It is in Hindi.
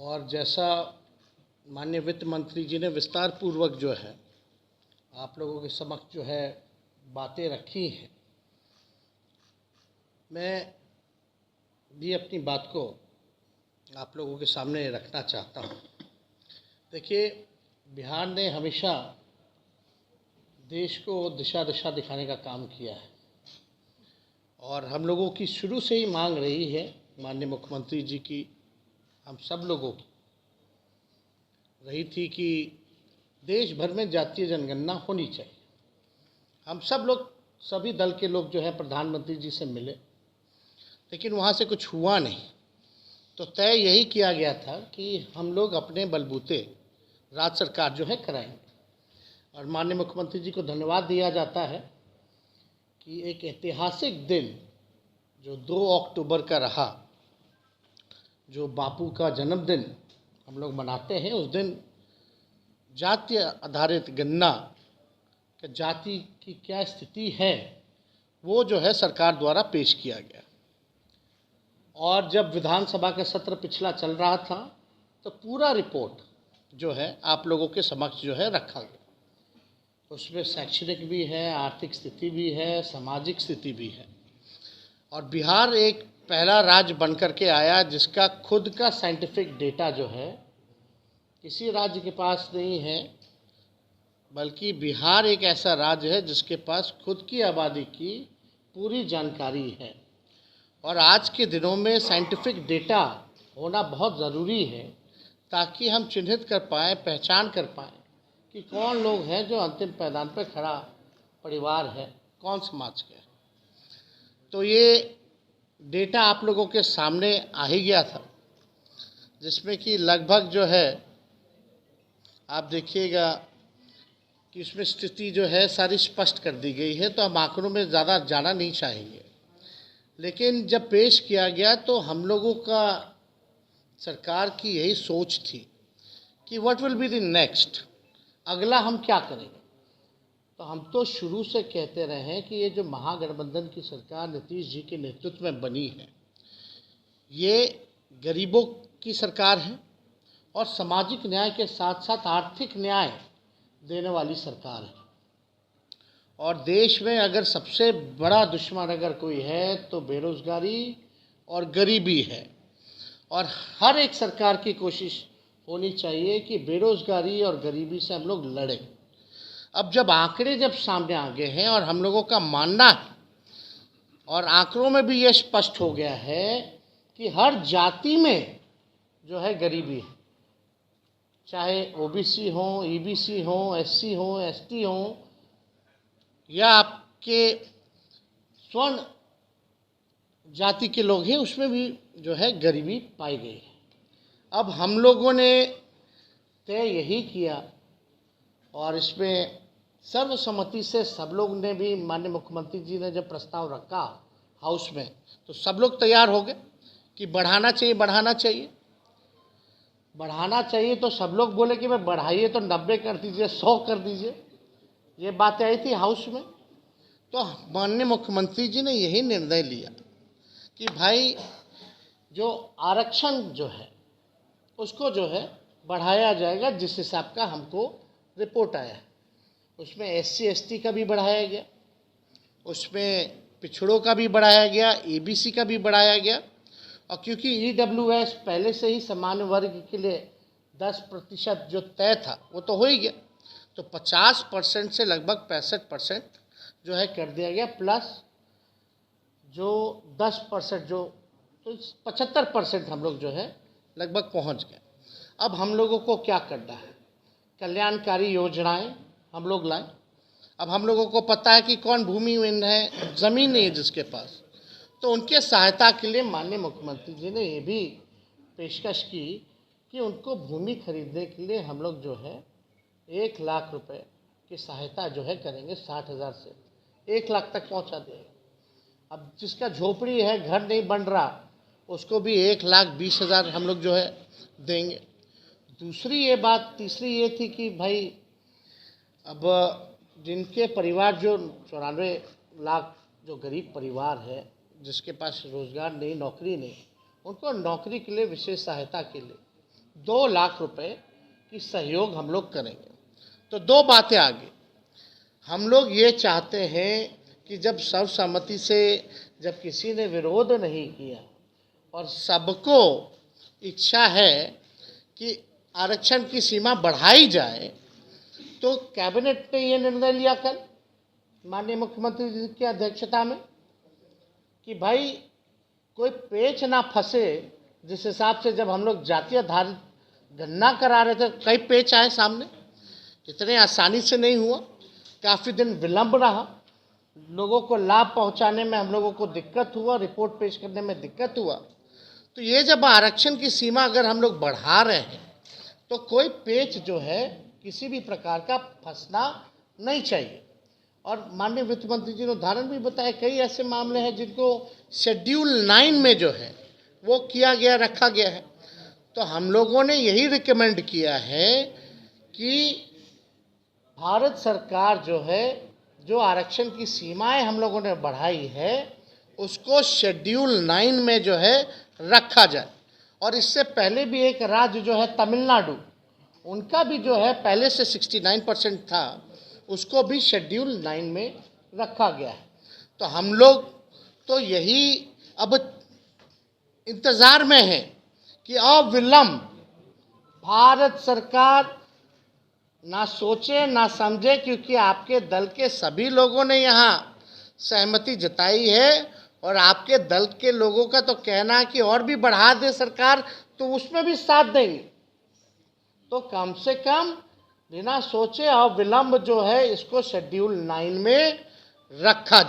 और जैसा माननीय वित्त मंत्री जी ने विस्तार पूर्वक जो है आप लोगों के समक्ष जो है बातें रखी हैं, मैं भी अपनी बात को आप लोगों के सामने रखना चाहता हूँ। देखिए, बिहार ने हमेशा देश को दिशा दिखाने का काम किया है और हम लोगों की शुरू से ही मांग रही है, माननीय मुख्यमंत्री जी की, हम सब लोगों की रही थी कि देश भर में जातीय जनगणना होनी चाहिए। हम सब लोग, सभी दल के लोग जो है प्रधानमंत्री जी से मिले, लेकिन वहाँ से कुछ हुआ नहीं। तो तय यही किया गया था कि हम लोग अपने बलबूते राज्य सरकार जो है कराएंगे। और माननीय मुख्यमंत्री जी को धन्यवाद दिया जाता है कि एक ऐतिहासिक दिन जो 2 अक्टूबर का रहा, जो बापू का जन्मदिन हम लोग मनाते हैं, उस दिन जातीय आधारित गणना कि जाति की क्या स्थिति है वो जो है सरकार द्वारा पेश किया गया। और जब विधानसभा का सत्र पिछला चल रहा था तो पूरा रिपोर्ट जो है आप लोगों के समक्ष जो है रखा गया। उसमें शैक्षणिक भी है, आर्थिक स्थिति भी है, सामाजिक स्थिति भी है। और बिहार एक पहला राज्य बन कर के आया जिसका खुद का साइंटिफिक डेटा जो है किसी राज्य के पास नहीं है, बल्कि बिहार एक ऐसा राज्य है जिसके पास खुद की आबादी की पूरी जानकारी है। और आज के दिनों में साइंटिफिक डेटा होना बहुत ज़रूरी है ताकि हम चिन्हित कर पाएँ, पहचान कर पाएँ कि कौन लोग हैं जो अंतिम पायदान पर खड़ा परिवार है, कौन समाज के है। तो ये डेटा आप लोगों के सामने आ ही गया था, जिसमें कि लगभग जो है आप देखिएगा कि उसमें स्थिति जो है सारी स्पष्ट कर दी गई है। तो हम आंकड़ों में ज़्यादा जाना नहीं चाहेंगे, लेकिन जब पेश किया गया तो हम लोगों का, सरकार की यही सोच थी कि what will be the next, अगला हम क्या करेंगे। तो हम तो शुरू से कहते रहे हैं कि ये जो महागठबंधन की सरकार नीतीश जी के नेतृत्व में बनी है, ये गरीबों की सरकार है और सामाजिक न्याय के साथ साथ आर्थिक न्याय देने वाली सरकार है। और देश में अगर सबसे बड़ा दुश्मन अगर कोई है तो बेरोज़गारी और गरीबी है। और हर एक सरकार की कोशिश होनी चाहिए कि बेरोज़गारी और गरीबी से हम लोग लड़ें। अब जब आंकड़े जब सामने आ गए हैं और हम लोगों का मानना है और आंकड़ों में भी ये स्पष्ट हो गया है कि हर जाति में जो है गरीबी है, चाहे ओबीसी हो, ईबीसी हो, एससी हो, एसटी हो या आपके स्वर्ण जाति के लोग हैं, उसमें भी जो है गरीबी पाई गई है। अब हम लोगों ने तय यही किया और इसमें सर्वसम्मति से सब लोग ने भी, माननीय मुख्यमंत्री जी ने जब प्रस्ताव रखा हाउस में तो सब लोग तैयार हो गए कि बढ़ाना चाहिए, बढ़ाना चाहिए, बढ़ाना चाहिए। तो सब लोग बोले कि भाई बढ़ाइए तो 90 कर दीजिए, 100 कर दीजिए। ये बातें आई थी हाउस में। तो माननीय मुख्यमंत्री जी ने यही निर्णय लिया कि भाई जो आरक्षण जो है उसको जो है बढ़ाया जाएगा, जिस हिसाब का हमको रिपोर्ट आया है। उसमें एससी एसटी का भी बढ़ाया गया, उसमें पिछड़ों का भी बढ़ाया गया, एबीसी का भी बढ़ाया गया। और क्योंकि ईडब्ल्यूएस पहले से ही सामान्य वर्ग के लिए 10% जो तय था वो तो हो ही गया, तो 50% से लगभग 65% जो है कर दिया गया, प्लस जो 10% जो, तो 75% हम लोग जो है लगभग पहुंच गए। अब हम लोगों को क्या करना है, कल्याणकारी योजनाएं हम लोग लाएं। अब हम लोगों को पता है कि कौन भूमिहीन है, ज़मीन नहीं है जिसके पास, तो उनके सहायता के लिए माननीय मुख्यमंत्री जी ने ये भी पेशकश की कि उनको भूमि खरीदने के लिए हम लोग जो है 1 लाख रुपए की सहायता जो है करेंगे, 60,000 से 1 लाख तक पहुंचा देंगे। अब जिसका झोपड़ी है, घर नहीं बन रहा, उसको भी 1,20,000 हम लोग जो है देंगे। दूसरी ये बात, तीसरी ये थी कि भाई अब जिनके परिवार जो 94 लाख जो गरीब परिवार है, जिसके पास रोज़गार नहीं, नौकरी नहीं, उनको नौकरी के लिए विशेष सहायता के लिए 2 लाख रुपए की सहयोग हम लोग करेंगे। तो 2 बातें आगे, हम लोग ये चाहते हैं कि जब सर्वसम्मति से, जब किसी ने विरोध नहीं किया और सबको इच्छा है कि आरक्षण की सीमा बढ़ाई जाए, तो कैबिनेट ने ये निर्णय लिया कल माननीय मुख्यमंत्री जी की अध्यक्षता में कि भाई कोई पेच ना फंसे। जिस हिसाब से जब हम लोग जातीय आधारित गणना करा रहे थे, कई पेच आए सामने, इतने आसानी से नहीं हुआ, काफ़ी दिन विलंब रहा, लोगों को लाभ पहुंचाने में हम लोगों को दिक्कत हुआ, रिपोर्ट पेश करने में दिक्कत हुआ। तो ये जब आरक्षण की सीमा अगर हम लोग बढ़ा रहे हैं तो कोई पेच जो है किसी भी प्रकार का फंसना नहीं चाहिए। और माननीय वित्त मंत्री जी ने उदाहरण भी बताया, कई ऐसे मामले हैं जिनको शेड्यूल 9 में जो है वो किया गया, रखा गया है। तो हम लोगों ने यही रिकमेंड किया है कि भारत सरकार जो है, जो आरक्षण की सीमाएं हम लोगों ने बढ़ाई है, उसको शेड्यूल 9 में जो है रखा जाए। और इससे पहले भी एक राज्य जो है तमिलनाडु, उनका भी जो है पहले से 69% था, उसको भी शेड्यूल 9 में रखा गया है। तो हम लोग तो यही अब इंतज़ार में हैं कि अविलंब भारत सरकार ना सोचे ना समझे, क्योंकि आपके दल के सभी लोगों ने यहाँ सहमति जताई है और आपके दल के लोगों का तो कहना है कि और भी बढ़ा दे सरकार, तो उसमें भी साथ देंगे। तो कम से कम बिना सोचे और विलंब जो है इसको शेड्यूल 9 में रखा